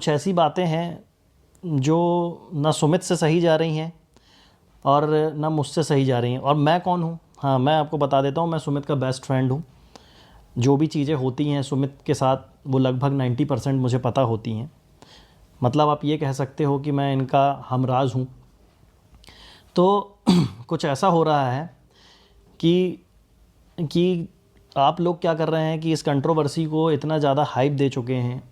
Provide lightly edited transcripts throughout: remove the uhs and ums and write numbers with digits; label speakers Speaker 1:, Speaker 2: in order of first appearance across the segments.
Speaker 1: कुछ ऐसी बातें हैं जो ना सुमित से सही जा रही हैं और ना मुझसे सही जा रही हैं। और मैं कौन हूँ? हाँ, मैं आपको बता देता हूँ, मैं सुमित का बेस्ट फ्रेंड हूँ। जो भी चीज़ें होती हैं सुमित के साथ वो लगभग 90% मुझे पता होती हैं। मतलब आप ये कह सकते हो कि मैं इनका हमराज हूँ। तो कुछ ऐसा हो रहा है कि आप लोग क्या कर रहे हैं कि इस कंट्रोवर्सी को इतना ज़्यादा हाइप दे चुके हैं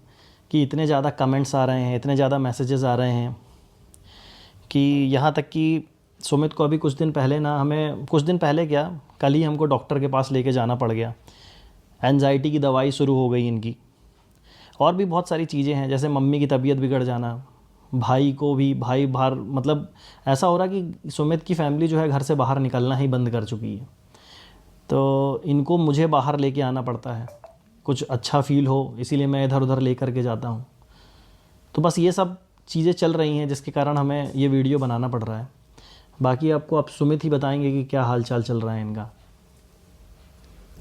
Speaker 1: कि इतने ज़्यादा कमेंट्स आ रहे हैं, इतने ज़्यादा मैसेजेस आ रहे हैं कि यहाँ तक कि सुमित को अभी कुछ दिन पहले ना, हमें कुछ दिन पहले क्या, कल ही हमको डॉक्टर के पास लेके जाना पड़ गया। एंजाइटी की दवाई शुरू हो गई इनकी। और भी बहुत सारी चीज़ें हैं, जैसे मम्मी की तबीयत बिगड़ जाना, भाई को भी, भाई बाहर, मतलब ऐसा हो रहा कि सुमित की फैमिली जो है घर से बाहर निकलना ही बंद कर चुकी है। तो इनको मुझे बाहर लेके आना पड़ता है, कुछ अच्छा फील हो इसीलिए मैं इधर उधर ले करके जाता हूँ। तो बस ये सब चीज़ें चल रही हैं जिसके कारण हमें ये वीडियो बनाना पड़ रहा है। बाकी आपको आप सुमित ही बताएंगे कि क्या हाल चाल चल रहा है इनका।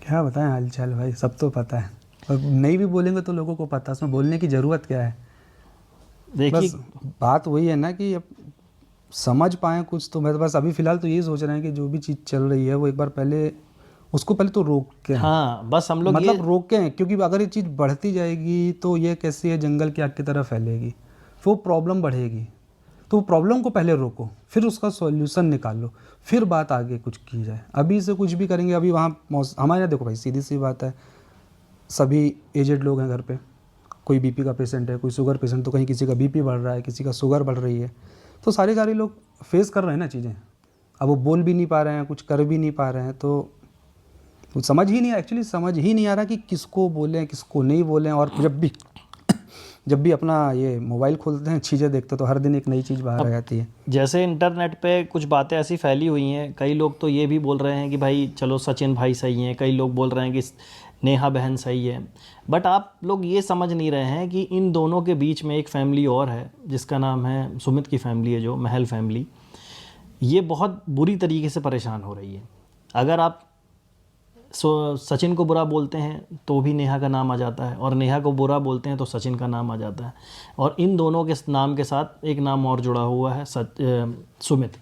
Speaker 2: क्या बताएं हाल चाल भाई, सब तो पता है और नहीं भी बोलेंगे तो लोगों को पता है, उसमें बोलने की ज़रूरत क्या है।
Speaker 1: देखिए,
Speaker 2: बस बात वही है ना कि अब समझ पाएँ कुछ, तो मैं तो बस अभी फ़िलहाल तो यही सोच रहे हैं कि जो भी चीज़ चल रही है वो एक बार पहले उसको पहले तो रोकें।
Speaker 1: हाँ बस हम लोग
Speaker 2: मतलब रोकें, क्योंकि अगर ये चीज़ बढ़ती जाएगी तो ये कैसी है, जंगल की आग की तरह फैलेगी, फिर वो प्रॉब्लम बढ़ेगी। तो प्रॉब्लम को पहले रोको, फिर उसका सॉल्यूशन निकाल लो, फिर बात आगे कुछ की जाए। अभी से कुछ भी करेंगे, अभी वहाँ हमारे यहाँ देखो भाई, सीधी सी बात है, सभी एजेड लोग हैं घर पे, कोई बीपी का पेशेंट है, कोई शुगर पेशेंट, तो कहीं किसी का बीपी बढ़ रहा है, किसी का शुगर बढ़ रही है, तो सारे लोग फेस कर रहे हैं ना चीज़ें। अब वो बोल भी नहीं पा रहे हैं, कुछ कर भी नहीं पा रहे हैं, तो समझ ही नहीं, एक्चुअली समझ ही नहीं आ रहा कि किसको बोलें किसको नहीं बोलें। और जब भी अपना ये मोबाइल खोलते हैं, चीज़ें देखते तो हर दिन एक नई चीज़ बाहर आ जाती है।
Speaker 1: जैसे इंटरनेट पे कुछ बातें ऐसी फैली हुई हैं, कई लोग तो ये भी बोल रहे हैं कि भाई चलो सचिन भाई सही हैं, कई लोग बोल रहे हैं कि नेहा बहन सही है। बट आप लोग ये समझ नहीं रहे हैं कि इन दोनों के बीच में एक फैमिली और है जिसका नाम है सुमित की फैमिली है, जो महल फैमिली। ये बहुत बुरी तरीके से परेशान हो रही है। अगर आप सचिन को बुरा बोलते हैं तो भी नेहा का नाम आ जाता है, और नेहा को बुरा बोलते हैं तो सचिन का नाम आ जाता है, और इन दोनों के नाम के साथ एक नाम और जुड़ा हुआ है, सुमित।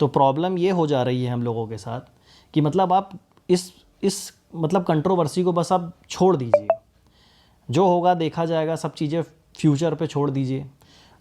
Speaker 1: तो प्रॉब्लम ये हो जा रही है हम लोगों के साथ कि मतलब आप इस मतलब कंट्रोवर्सी को बस आप छोड़ दीजिए, जो होगा देखा जाएगा, सब चीज़ें फ्यूचर पे छोड़ दीजिए।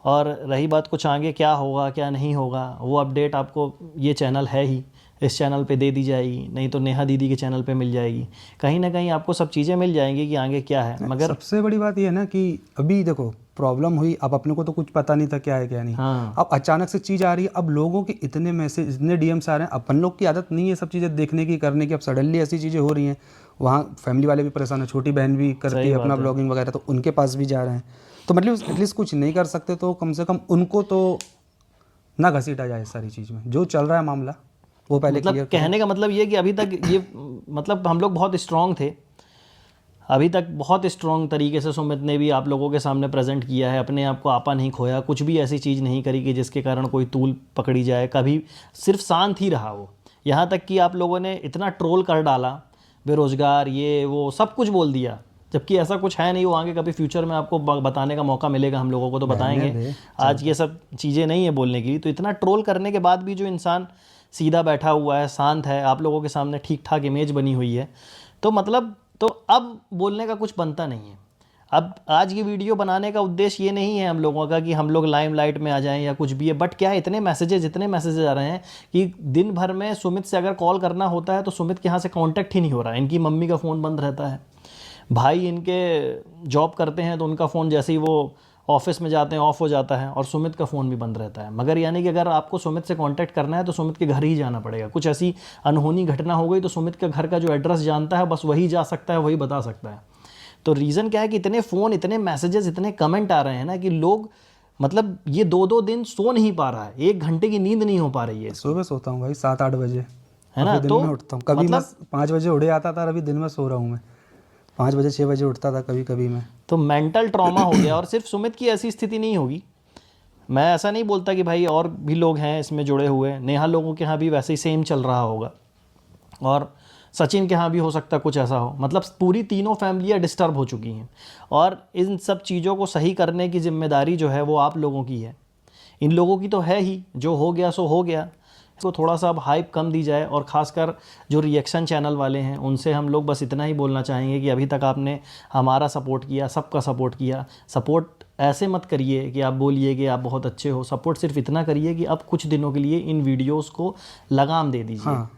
Speaker 1: और रही बात कुछ आगे क्या होगा क्या नहीं होगा, वो अपडेट आपको, ये चैनल है ही, इस चैनल पे दे दी जाएगी, नहीं तो नेहा दीदी के चैनल पे मिल जाएगी, कहीं ना कहीं आपको सब चीज़ें मिल जाएंगी कि आगे क्या है। मगर
Speaker 2: सबसे बड़ी बात यह है ना कि अभी देखो प्रॉब्लम हुई, अब अपने को तो कुछ पता नहीं था क्या है क्या नहीं।
Speaker 1: हाँ,
Speaker 2: अब अचानक से चीज़ आ रही है, अब लोगों के इतने मैसेज, इतने डीएम्स आ रहे हैं, अपन लोग की आदत नहीं है सब चीज़ें देखने की करने की, अब सडनली ऐसी चीज़ें हो रही हैं। वहाँ फैमिली वाले भी परेशान है, छोटी बहन भी करती
Speaker 1: सही
Speaker 2: है अपना
Speaker 1: बात है।
Speaker 2: ब्लॉगिंग वगैरह, तो उनके पास भी जा रहे हैं। तो मतलब एटलीस्ट कुछ नहीं कर सकते तो कम से कम उनको तो ना घसीटा जाए सारी चीज़ में, जो चल रहा है मामला वो पहले
Speaker 1: मतलब
Speaker 2: क्लियर करें।
Speaker 1: कहने का मतलब ये कि अभी तक ये मतलब हम लोग बहुत स्ट्रांग थे, अभी तक बहुत स्ट्रॉन्ग तरीके से सुमित ने भी आप लोगों के सामने प्रेजेंट किया है, अपने आप को आपा नहीं खोया, कुछ भी ऐसी चीज़ नहीं करी कि जिसके कारण कोई तूल पकड़ी जाए, कभी सिर्फ शांत ही रहा वो। यहाँ तक कि आप लोगों ने इतना ट्रोल कर डाला, बेरोज़गार ये वो सब कुछ बोल दिया, जबकि ऐसा कुछ है नहीं। वो आगे कभी फ्यूचर में आपको बताने का मौका मिलेगा हम लोगों को तो
Speaker 2: रहने
Speaker 1: बताएंगे,
Speaker 2: दे,
Speaker 1: आज ये सब चीज़ें नहीं है बोलने की। तो इतना ट्रोल करने के बाद भी जो इंसान सीधा बैठा हुआ है, शांत है, आप लोगों के सामने ठीक ठाक इमेज बनी हुई है, तो मतलब तो अब बोलने का कुछ बनता नहीं है। अब आज की वीडियो बनाने का उद्देश्य ये नहीं है हम लोगों का कि हम लोग लाइमलाइट में आ जाएं या कुछ भी है, बट क्या है, इतने मैसेजेस आ रहे हैं कि दिन भर में सुमित से अगर कॉल करना होता है तो सुमित के यहाँ से कांटेक्ट ही नहीं हो रहा है। इनकी मम्मी का फ़ोन बंद रहता है, भाई इनके जॉब करते हैं तो उनका फ़ोन जैसे ही वो ऑफिस में जाते हैं ऑफ हो जाता है, और सुमित का फ़ोन भी बंद रहता है। मगर यानी कि अगर आपको सुमित से कांटेक्ट करना है तो सुमित के घर ही जाना पड़ेगा। कुछ ऐसी अनहोनी घटना हो गई तो सुमित के घर का जो एड्रेस जानता है बस वही जा सकता है, वही बता सकता है। तो रीज़न क्या है कि इतने फ़ोन, इतने मैसेजेस, इतने कमेंट आ रहे हैं ना कि लोग मतलब ये 2-2 दिन सो नहीं पा रहा है, 1 घंटे की नींद नहीं हो पा रही है इसकी,
Speaker 2: सुबह सोता हूँ भाई 7-8 बजे,
Speaker 1: है
Speaker 2: और
Speaker 1: ना।
Speaker 2: फिर दिन
Speaker 1: तो
Speaker 2: में उठता हूँ। कभी मैं
Speaker 1: मतलब
Speaker 2: 5 बजे उड़े आता था, अभी दिन में सो रहा हूँ मैं 5 बजे 6 बजे उठता था कभी कभी मैं।
Speaker 1: तो मेंटल ट्रॉमा हो गया। और सिर्फ सुमित की ऐसी स्थिति नहीं होगी, मैं ऐसा नहीं बोलता कि भाई और भी लोग हैं इसमें जुड़े हुए, नेहा लोगों के यहाँ भी वैसे ही सेम चल रहा होगा। और सचिन के यहाँ भी हो सकता है कुछ ऐसा हो। मतलब पूरी तीनों फैमिलियाँ डिस्टर्ब हो चुकी हैं और इन सब चीज़ों को सही करने की जिम्मेदारी जो है वो आप लोगों की है। इन लोगों की तो है ही, जो हो गया सो हो गया। इसको थोड़ा सा अब हाइप कम दी जाए और ख़ासकर जो रिएक्शन चैनल वाले हैं उनसे हम लोग बस इतना ही बोलना चाहेंगे कि अभी तक आपने हमारा सपोर्ट किया, सबका सपोर्ट किया। सपोर्ट ऐसे मत करिए कि आप बोलिए कि आप बहुत अच्छे हो। सपोर्ट सिर्फ इतना करिए कि अब कुछ दिनों के लिए इन वीडियोस को लगाम दे दीजिए।
Speaker 2: हाँ,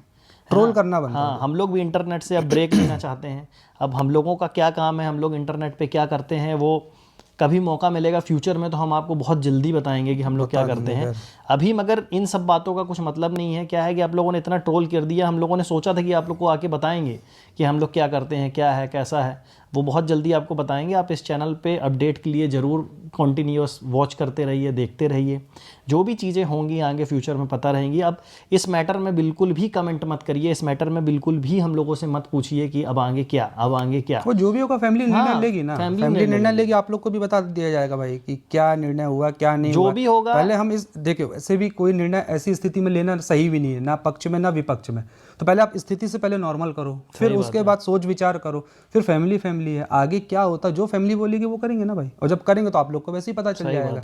Speaker 2: ट्रोल करना बंद
Speaker 1: हाँ, हम लोग भी इंटरनेट से अब ब्रेक लेना चाहते हैं। अब हम लोगों का क्या काम है, हम लोग इंटरनेट पे क्या करते हैं, वो कभी मौका मिलेगा फ्यूचर में तो हम आपको बहुत जल्दी बताएंगे कि हम लोग क्या करते हैं। अभी मगर इन सब बातों का कुछ मतलब नहीं है। क्या है कि आप लोगों ने इतना ट्रोल कर दिया, हम लोगों ने सोचा था कि आप लोग को आके बताएंगे कि हम लोग क्या करते हैं, क्या है, कैसा है। वो बहुत जल्दी आपको बताएंगे। आप इस चैनल पे अपडेट के लिए ज़रूर कंटिन्यूअस वॉच करते रहिए, देखते रहिए। जो भी चीज़ें होंगी आगे फ्यूचर में पता रहेंगी। अब इस मैटर में बिल्कुल भी कमेंट मत करिए, इस मैटर में बिल्कुल भी हम लोगों से मत पूछिए कि अब आगे क्या, अब आगे क्या।
Speaker 2: वो जो भी होगा फैमिली निर्णय लेगी ना, फैमिली निर्णय लेगी, आप लोग को भी बता दिया जाएगा भाई कि क्या निर्णय हुआ, क्या नहीं
Speaker 1: जो
Speaker 2: हुआ।
Speaker 1: भी होगा
Speaker 2: पहले हम इस देखिए, वैसे भी कोई निर्णय ऐसी स्थिति में लेना सही भी नहीं है, ना पक्ष में ना विपक्ष में। तो पहले आप स्थिति से पहले नॉर्मल करो, फिर उसके बाद सोच विचार करो, फिर फैमिली फैमिली है, आगे क्या होता जो फैमिली बोलेगी वो करेंगे ना भाई। और जब करेंगे तो आप लोग को वैसे ही पता चल जाएगा।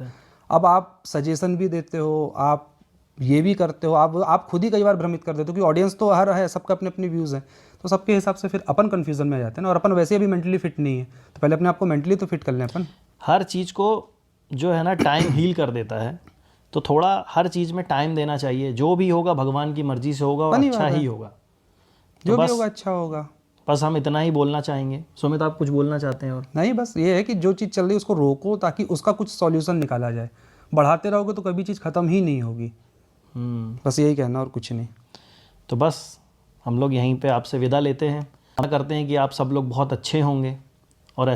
Speaker 2: अब आप सजेशन भी देते हो, आप ये भी करते हो, आप खुद ही कई बार भ्रमित कर देते हो, क्योंकि ऑडियंस तो हर है, सबका अपने अपने व्यूज़ हैं। तो सबके हिसाब से फिर अपन कन्फ्यूजन में आ जाते हैं ना, और अपन वैसे भी मेंटली फिट नहीं है, तो पहले अपने आप को मेंटली तो फिट कर लें अपन।
Speaker 1: हर चीज़ को जो है ना टाइम हील कर देता है, तो थोड़ा हर चीज़ में टाइम देना चाहिए। जो भी होगा भगवान की मर्जी से होगा और अच्छा ही होगा।
Speaker 2: जो भी होगा अच्छा होगा।
Speaker 1: बस हम इतना ही बोलना चाहेंगे। सुमित, आप कुछ बोलना चाहते हैं? और
Speaker 2: नहीं, बस ये है कि जो चीज़ चल रही है उसको रोको, ताकि उसका कुछ सॉल्यूशन निकाला जाए। बढ़ाते रहोगे तो कभी चीज़ ख़त्म ही नहीं होगी। बस यही कहना, और कुछ नहीं।
Speaker 1: तो बस हम लोग यहीं पे आपसे विदा लेते हैं। आशा करते हैं कि आप सब लोग बहुत अच्छे होंगे।